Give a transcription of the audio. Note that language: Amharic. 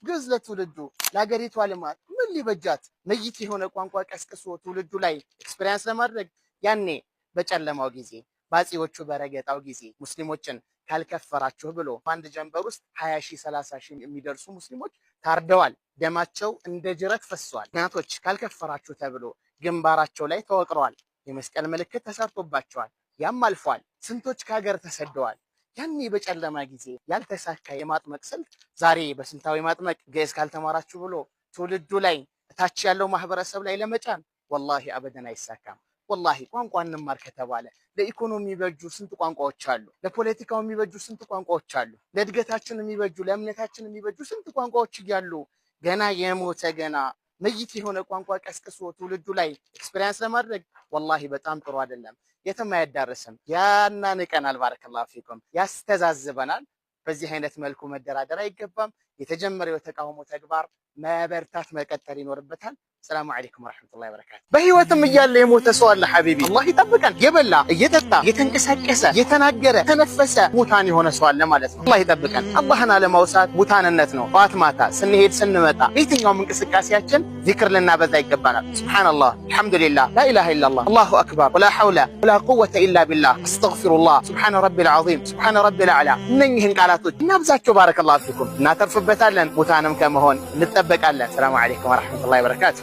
ግዕዝ ለትውልዱ ለሀገሪቷ ልማት ምን ሊበጃት መይት የሆነ ቋንቋ ቀስቅሶ ትውልዱ ላይ ኤክስፒሪየንስ ለማድረግ ያኔ በጨለማው ጊዜ ባጺዎቹ በረገጣው ጊዜ ሙስሊሞችን ካልከፈራችሁ ብሎ በአንድ ጀንበር ውስጥ 20 ሺህ 30 ሺህ የሚደርሱ ሙስሊሞች ታርደዋል። ደማቸው እንደ ጅረት ፈሷል። እናቶች ካልከፈራችሁ ተብሎ ግንባራቸው ላይ ተወቅረዋል። የመስቀል ምልክት ተሰርቶባቸዋል። ያም አልፏል። ስንቶች ከሀገር ተሰደዋል። ያኔ በጨለማ ጊዜ ያልተሳካ የማጥመቅ ስልት ዛሬ በስልታዊ ማጥመቅ ግዕዝ ካልተማራችሁ ብሎ ትውልዱ ላይ ታች ያለው ማህበረሰብ ላይ ለመጫን ወላሂ አበደን አይሳካም። ወላሂ ቋንቋ እንማር ከተባለ ለኢኮኖሚ የሚበጁ ስንት ቋንቋዎች አሉ። ለፖለቲካው የሚበጁ ስንት ቋንቋዎች አሉ። ለእድገታችን የሚበጁ ለእምነታችን የሚበጁ ስንት ቋንቋዎች እያሉ ገና የሞተ ገና መይት የሆነ ቋንቋ ቀስቅሶ ትውልዱ ላይ ኤክስፒሪየንስ ለማድረግ ወላሂ በጣም ጥሩ አይደለም። የትም አያዳርስም። ያናንቀናል። ባረከላሁ ፊኩም ያስተዛዝበናል። በዚህ አይነት መልኩ መደራደር አይገባም። የተጀመረው የተቃውሞ ተግባር መበርታት መቀጠል ይኖርበታል። ሰላም አለይኩም ወራህመቱላሂ ወበረካቱ። በህይወትም እያለ የሞተ ሰው አለ ሐቢቢ አላህ ይጠብቀን። የበላ እየጠጣ የተንቀሳቀሰ የተናገረ ተነፈሰ ሙታን የሆነ ሰው አለ ማለት ነው። አላህ ይጠብቀን። አላህን አለማውሳት ሙታንነት ነው። ጠዋት ማታ ስንሄድ ስንመጣ በየትኛውም እንቅስቃሴያችን ዚክር ልናበዛ ይገባናል። ሱብሃንአላህ አልሐምዱሊላህ ላኢላሃ ኢላላህ አላሁ አክበር ወላ ሐውለ ወላ ቁወተ ኢላ ቢላህ አስተግፊሩላህ ሱብሃነ ረቢል ዐዚም ሱብሃነ ረቢል አዕላ። እነኚህን ቃላቶች እናብዛቸው። ባረከላሁ ፊኩም እናተርፍበታለን። ሙታንም ከመሆን እንጠበቃለን። ሰላም አለይኩም ወራህመቱላሂ ወበረካቱ።